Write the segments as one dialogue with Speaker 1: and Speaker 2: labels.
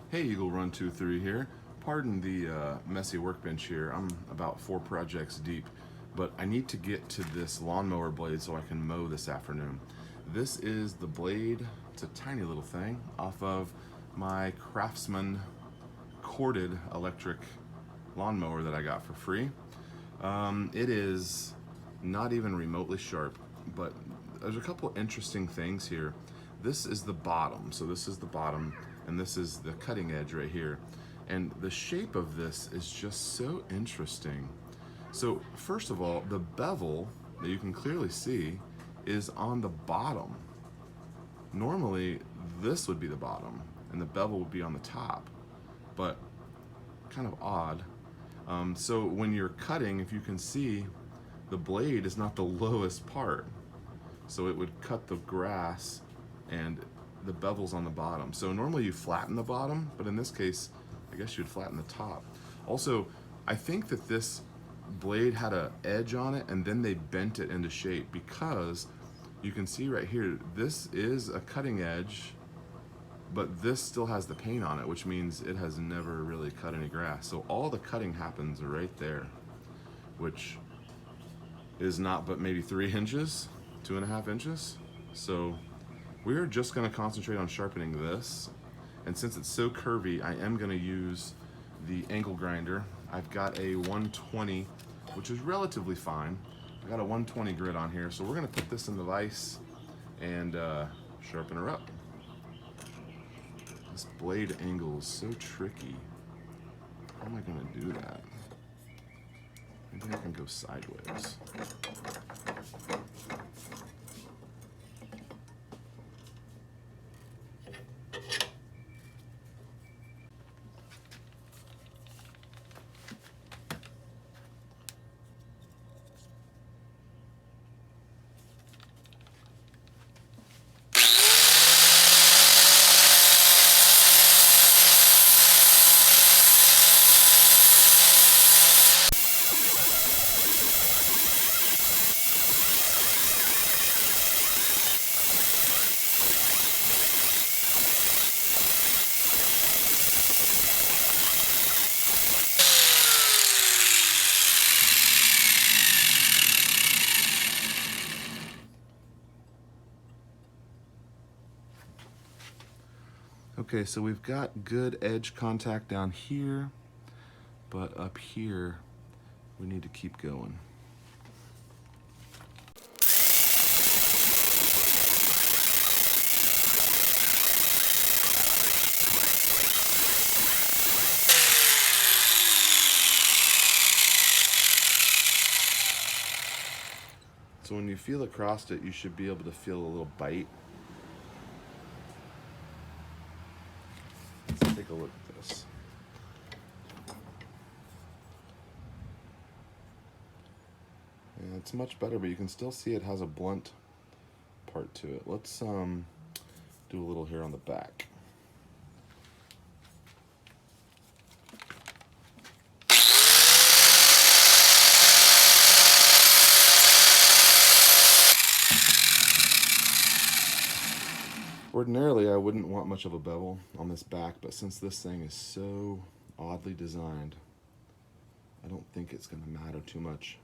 Speaker 1: Hey, Eagle Run 23 here. Pardon the messy workbench here. I'm about 4 projects deep, but I need to get to this lawnmower blade so I can mow this afternoon. This is the blade. It's a tiny little thing off of my Craftsman corded electric lawnmower that I got for free. It is not even remotely sharp, but there's a couple interesting things here. This is the bottom, so this is the bottom, and this is the cutting edge right here. And the shape of this is just so interesting. So first of all, the bevel that you can clearly see is on the bottom. Normally, this would be the bottom, and the bevel would be on the top, but kind of odd. So when you're cutting, if you can see, the blade is not the lowest part. So it would cut the grass and the bevel's on the bottom. So normally you flatten the bottom, but in this case, I guess you'd flatten the top. Also, I think that this blade had an edge on it and then they bent it into shape, because you can see right here, this is a cutting edge, but this still has the paint on it, which means it has never really cut any grass. So all the cutting happens right there, which is not but maybe 3 inches, 2.5 inches. So we're just gonna concentrate on sharpening this. And since it's so curvy, I am gonna use the angle grinder. I've got a 120, which is relatively fine. I got a 120 grit on here, so we're gonna put this in the vise and sharpen her up. This blade angle is so tricky. How am I gonna do that? Maybe I can go sideways. Okay, so we've got good edge contact down here, but up here, we need to keep going. So when you feel across it, you should be able to feel a little bite. Let's take a look at this. Yeah, it's much better, but you can still see it has a blunt part to it. Let's do a little here on the back. Ordinarily, I wouldn't want much of a bevel on this back, but since this thing is so oddly designed, I don't think it's going to matter too much.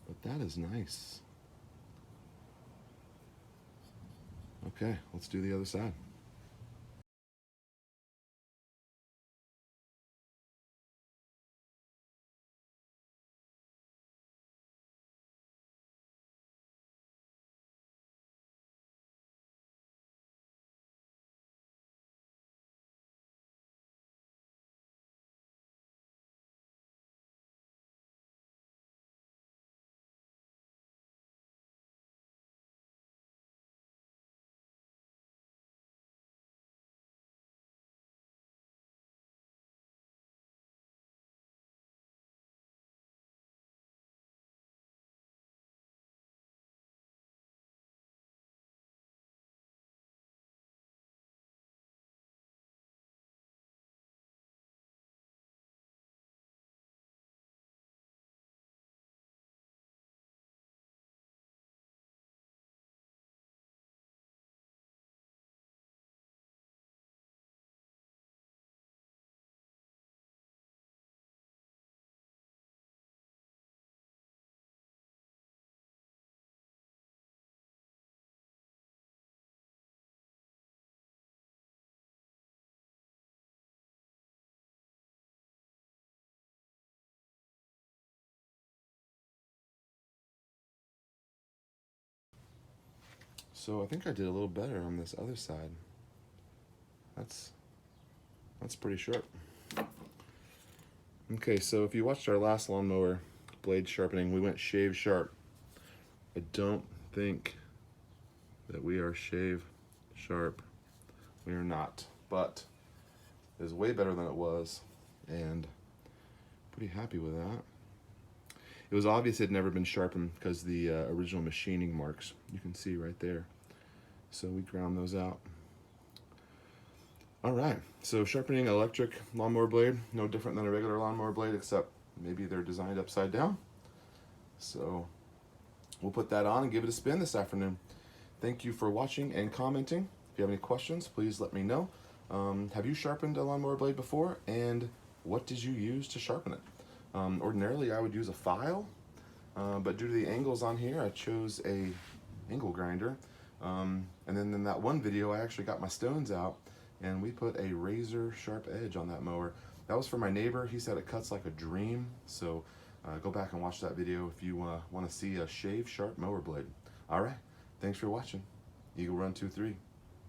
Speaker 1: But that is nice. Okay, let's do the other side. So I think I did a little better on this other side. That's pretty sharp. Okay, so if you watched our last lawnmower blade sharpening, we went shave sharp. I don't think that we are shave sharp. We are not, but it is way better than it was, and pretty happy with that. It was obvious it had never been sharpened because the original machining marks you can see right there. So we ground those out. All right, so sharpening electric lawnmower blade, no different than a regular lawnmower blade, except maybe they're designed upside down. So we'll put that on and give it a spin this afternoon. Thank you for watching and commenting. If you have any questions, please let me know. Have you sharpened a lawnmower blade before, and what did you use to sharpen it? Ordinarily I would use a file, but due to the angles on here, I chose a angle grinder. And then in that one video, I actually got my stones out and we put a razor sharp edge on that mower. That was for my neighbor. He said it cuts like a dream. So go back and watch that video if you want to see a shave sharp mower blade. All right, thanks for watching. Eagle Run 2-3.